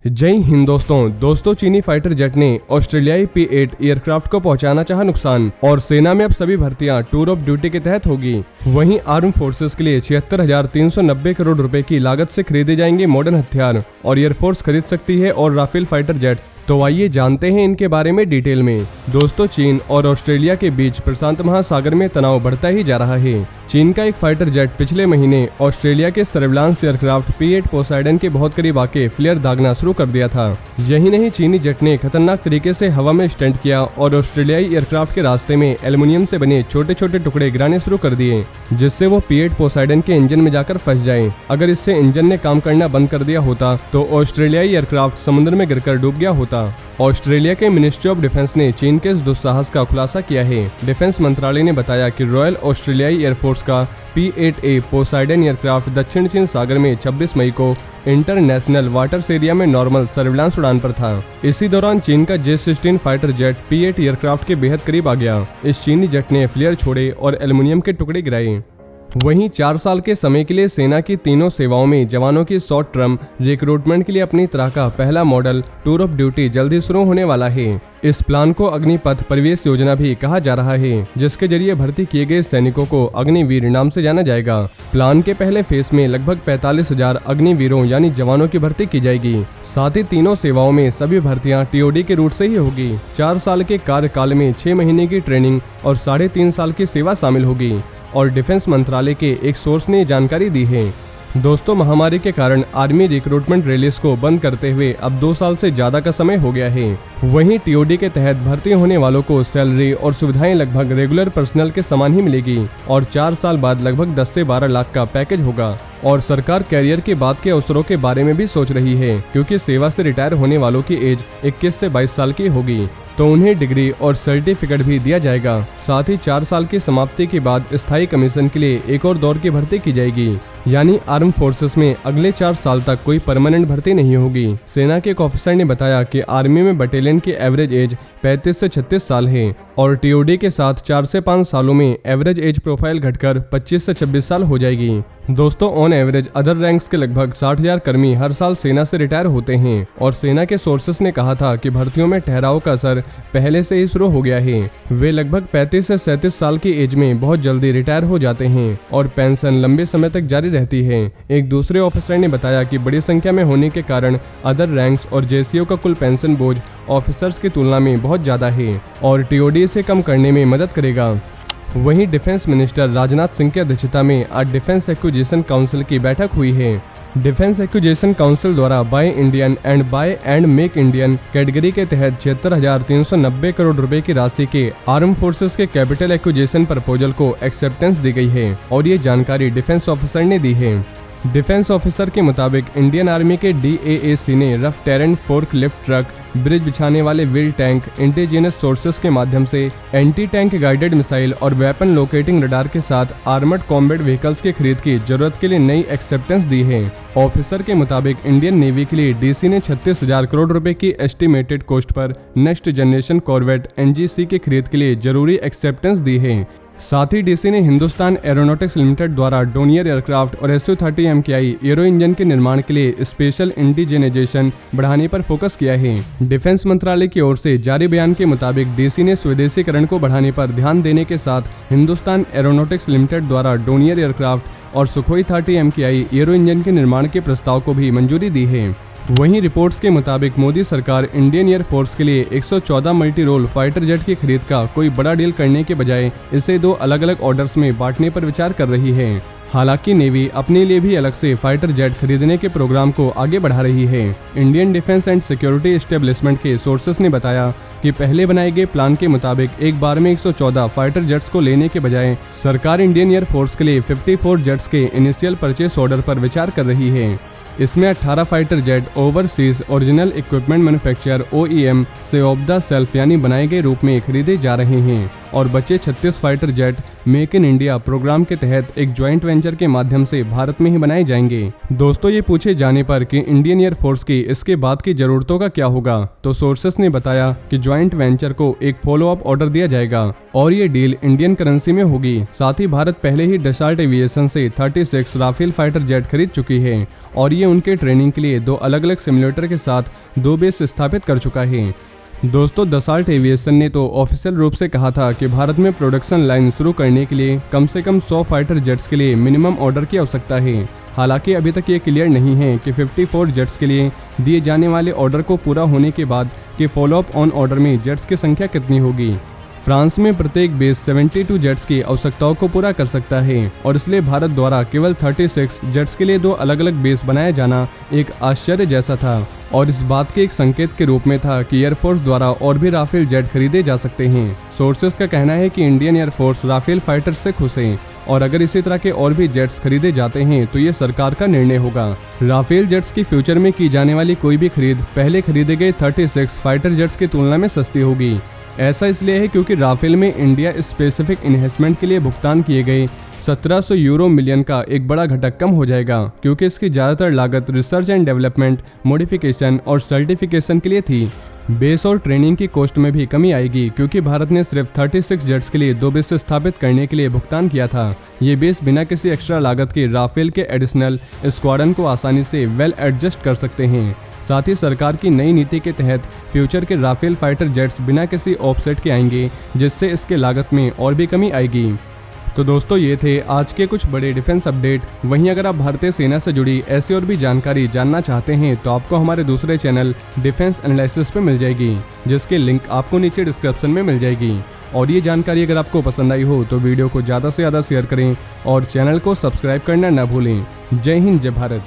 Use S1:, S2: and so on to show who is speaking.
S1: जय हिंद दोस्तों चीनी फाइटर जेट ने ऑस्ट्रेलियाई P-8 एयरक्राफ्ट को पहुंचाना चाहा नुकसान और सेना में अब सभी भर्तियां टूर ऑफ ड्यूटी के तहत होगी। वहीं आर्म फोर्सेस के लिए 76,390 करोड़ रुपए की लागत से खरीदे जाएंगे मॉडर्न हथियार और एयरफोर्स खरीद सकती है और राफेल फाइटर जेट्स। तो आइए जानते हैं इनके बारे में डिटेल में। दोस्तों, चीन और ऑस्ट्रेलिया के बीच प्रशांत महासागर में तनाव बढ़ता ही जा रहा है। चीन का एक फाइटर जेट पिछले महीने ऑस्ट्रेलिया के सर्विलांस एयरक्राफ्ट P-8 पोसाइडन के बहुत करीब आके फ्लेयर दागना शुरू कर दिया था। यही नहीं, चीनी जेट ने खतरनाक तरीके से हवा में स्टंट किया और ऑस्ट्रेलियाई एयरक्राफ्ट के रास्ते में एल्युमिनियम से बने छोटे छोटे टुकड़े गिराने शुरू कर दिए, जिससे वो P-8 पोसाइडन के इंजन में जाकर फंस जाए। अगर इससे इंजन ने काम करना बंद कर दिया होता तो ऑस्ट्रेलियाई एयरक्राफ्ट समुद्र में गिरकर डूब गया होता। ऑस्ट्रेलिया के मिनिस्ट्री ऑफ डिफेंस ने चीन के इस दुस्साहस का खुलासा किया है। डिफेंस मंत्रालय ने बताया कि रॉयल ऑस्ट्रेलियाई एयरफोर्स का P-8A पोसाइडन एयरक्राफ्ट दक्षिण चीन सागर में 26 मई को इंटरनेशनल वाटर्स एरिया में नॉर्मल सर्विलांस उड़ान पर था। इसी दौरान चीन का J-16 fighter jet P-8 aircraft के बेहद करीब आ गया। इस चीनी जेट ने फ्लेयर छोड़े और एल्युमिनियम के टुकड़े गिराए। वहीं 4 साल के समय के लिए सेना की तीनों सेवाओं में जवानों की शॉर्ट टर्म रिक्रूटमेंट के लिए अपनी तरह का पहला मॉडल टूर ऑफ ड्यूटी जल्द ही शुरू होने वाला है। इस प्लान को अग्निपथ प्रवेश योजना भी कहा जा रहा है, जिसके जरिए भर्ती किए गए सैनिकों को अग्निवीर नाम से जाना जाएगा। प्लान के पहले फेज में लगभग 45,000 अग्निवीरों यानी जवानों की भर्ती की जाएगी। साथ ही तीनों सेवाओं में सभी भर्तियां TOD के रूट से ही होगी। 4 साल के कार्यकाल में 6 महीने की ट्रेनिंग और 3.5 साल की सेवा शामिल होगी और डिफेंस मंत्रालय के एक सोर्स ने जानकारी दी है। दोस्तों, महामारी के कारण आर्मी रिक्रूटमेंट रैलीज को बंद करते हुए अब 2 साल से ज्यादा का समय हो गया है। वहीं TOD के तहत भर्ती होने वालों को सैलरी और सुविधाएं लगभग रेगुलर पर्सनल के समान ही मिलेगी और 4 साल बाद लगभग 10 से 12 लाख का पैकेज होगा। और सरकार कैरियर के बाद के अवसरों के बारे में भी सोच रही है, क्योंकि सेवा से रिटायर होने वालों की एज 21 से 22 साल की होगी, तो उन्हें डिग्री और सर्टिफिकेट भी दिया जाएगा। साथ ही 4 साल की समाप्ति के बाद स्थायी कमीशन के लिए एक और दौर की भर्ती की जाएगी, यानी आर्म फोर्सेस में अगले 4 साल तक कोई परमानेंट भर्ती नहीं होगी। सेना के एक ऑफिसर ने बताया कि आर्मी में बटालियन की एवरेज एज 35 से 36 साल है और TOD के साथ 4 से 5 सालों में एवरेज एज प्रोफाइल घटकर 25 से 26 साल हो जाएगी। दोस्तों, ऑन एवरेज अदर रैंक्स के लगभग 60,000 कर्मी हर साल सेना से रिटायर होते हैं और सेना के सोर्सेस ने कहा था कि भर्तियों में ठहराव का असर पहले से ही शुरू हो गया है। वे लगभग 35 से 37 साल की एज में बहुत जल्दी रिटायर हो जाते हैं और पेंशन लंबे समय तक जारी रहती है। एक दूसरे ऑफिसर ने बताया कि बड़ी संख्या में होने के कारण अदर रैंक्स और JCO का कुल पेंशन बोझ ऑफिसर्स की तुलना में बहुत ज्यादा है और TOD से कम करने में मदद करेगा। वहीं डिफेंस मिनिस्टर राजनाथ सिंह की अध्यक्षता में आज डिफेंस एक्विजिशन काउंसिल की बैठक हुई है। डिफेंस एक्विजिशन काउंसिल द्वारा buy Indian and buy and make Indian category के तहत 76,390 करोड़ रुपए की राशि के आर्म फोर्सेस के कैपिटल एक्विजिशन प्रपोजल को एक्सेप्टेंस दी गई है और ये जानकारी डिफेंस ऑफिसर ने दी है। डिफेंस ऑफिसर के मुताबिक इंडियन आर्मी के DAAC ने rough terrain fork lift truck, bridge बिछाने वाले व्हील टैंक, इंडिजिनस सोर्सेस के माध्यम से एंटी टैंक गाइडेड मिसाइल और वेपन लोकेटिंग रडार के साथ आर्मर्ड कॉम्बैट व्हीकल्स की खरीद की जरूरत के लिए नई एक्सेप्टेंस दी है। ऑफिसर के मुताबिक इंडियन नेवी के लिए DC ने 36,000 करोड़ रुपए की estimated cost per next generation corvette NGC की खरीद के लिए जरूरी एक्सेप्टेंस दी है। साथ ही DC ने हिंदुस्तान एरोनॉटिक्स लिमिटेड द्वारा डोनियर एयरक्राफ्ट और Su-30 MKI एरो इंजन के निर्माण के लिए स्पेशल इंडिजिनाइजेशन बढ़ाने पर फोकस किया है। डिफेंस मंत्रालय की ओर से जारी बयान के मुताबिक DC ने स्वदेशीकरण को बढ़ाने पर ध्यान देने के साथ हिंदुस्तान एरोनॉटिक्स लिमिटेड द्वारा डोनियर एयरक्राफ्ट और Su-30 MKI एरो इंजन के निर्माण के प्रस्ताव को भी मंजूरी दी है। वहीं रिपोर्ट्स के मुताबिक मोदी सरकार इंडियन एयर फोर्स के लिए 114 मल्टी रोल फाइटर जेट की खरीद का कोई बड़ा डील करने के बजाय इसे 2 अलग अलग ऑर्डर्स में बांटने पर विचार कर रही है। हालांकि नेवी अपने लिए भी अलग से फाइटर जेट खरीदने के प्रोग्राम को आगे बढ़ा रही है। Indian defence and security establishment के सोर्सेस ने बताया कि पहले बनाए गए प्लान के मुताबिक एक बार में 114 फाइटर जेट्स को लेने के बजाय सरकार इंडियन एयर फोर्स के लिए 54 जेट्स के इनिशियल परचेस ऑर्डर पर विचार कर रही है। इसमें 18 fighter jet overseas original equipment manufacturer OEM से ऑफ द शेल्फ यानी बनाए गए रूप में खरीदे जा रहे हैं। और बचे 36 fighter jet make in India program के तहत एक ज्वाइंट वेंचर के माध्यम से भारत में ही बनाए जाएंगे। दोस्तों, ये पूछे जाने पर कि इंडियन एयरफोर्स की इसके बाद की जरूरतों का क्या होगा, तो सोर्सेस ने बताया कि ज्वाइंट वेंचर को एक फॉलो अप ऑर्डर दिया जाएगा और ये डील इंडियन करेंसी में होगी। साथ ही भारत पहले ही डसॉल्ट एविएशन से 36 राफेल फाइटर जेट खरीद चुकी है और ये उनके ट्रेनिंग के लिए 2 अलग अलग सिमुलेटर के साथ 2 बेस स्थापित कर चुका है। दोस्तों, दसॉल्ट एविएशन ने तो ऑफिशियल रूप से कहा था कि भारत में प्रोडक्शन लाइन शुरू करने के लिए कम से कम 100 फाइटर जेट्स के लिए मिनिमम ऑर्डर की आवश्यकता है। हालांकि अभी तक ये क्लियर नहीं है कि 54 जेट्स के लिए दिए जाने वाले ऑर्डर को पूरा होने के बाद के फॉलोअप ऑन ऑर्डर में जेट्स की संख्या कितनी होगी। फ्रांस में प्रत्येक बेस 72 जेट्स की आवश्यकताओं को पूरा कर सकता है और इसलिए भारत द्वारा केवल 36 जेट्स के लिए 2 अलग अलग बेस बनाया जाना एक आश्चर्य जैसा था और इस बात के एक संकेत के रूप में था कि एयरफोर्स द्वारा और भी राफेल जेट खरीदे जा सकते हैं। सोर्सेस का कहना है कि इंडियन एयरफोर्स राफेल फाइटर से खुश है और अगर इसी तरह के और भी जेट्स खरीदे जाते हैं तो ये सरकार का निर्णय होगा। राफेल जेट्स की फ्यूचर में की जाने वाली कोई भी खरीद पहले खरीदे गए 36 फाइटर जेट्स की तुलना में सस्ती होगी। ऐसा इसलिए है क्योंकि राफेल में इंडिया स्पेसिफिक इन्वेस्टमेंट के लिए भुगतान किए गए 1700 यूरो मिलियन का एक बड़ा घटक कम हो जाएगा, क्योंकि इसकी ज़्यादातर लागत रिसर्च एंड डेवलपमेंट, मॉडिफिकेशन और सर्टिफिकेशन के लिए थी। बेस और ट्रेनिंग की कॉस्ट में भी कमी आएगी क्योंकि भारत ने सिर्फ 36 जेट्स के लिए 2 बेस स्थापित करने के लिए भुगतान किया था। ये बेस बिना किसी एक्स्ट्रा लागत के राफेल के एडिशनल स्क्वाड्रन को आसानी से वेल एडजस्ट कर सकते हैं। साथ ही सरकार की नई नीति के तहत फ्यूचर के राफेल फाइटर जेट्स बिना किसी ऑफसेट के आएंगे, जिससे इसके लागत में और भी कमी आएगी। तो दोस्तों, ये थे आज के कुछ बड़े डिफेंस अपडेट। वहीं अगर आप भारतीय सेना से जुड़ी ऐसी और भी जानकारी जानना चाहते हैं तो आपको हमारे दूसरे चैनल डिफेंस एनालिसिस पे मिल जाएगी, जिसके लिंक आपको नीचे डिस्क्रिप्शन में मिल जाएगी। और ये जानकारी अगर आपको पसंद आई हो तो वीडियो को ज़्यादा से ज़्यादा शेयर करें और चैनल को सब्सक्राइब करना ना भूलें। जय हिंद, जय भारत।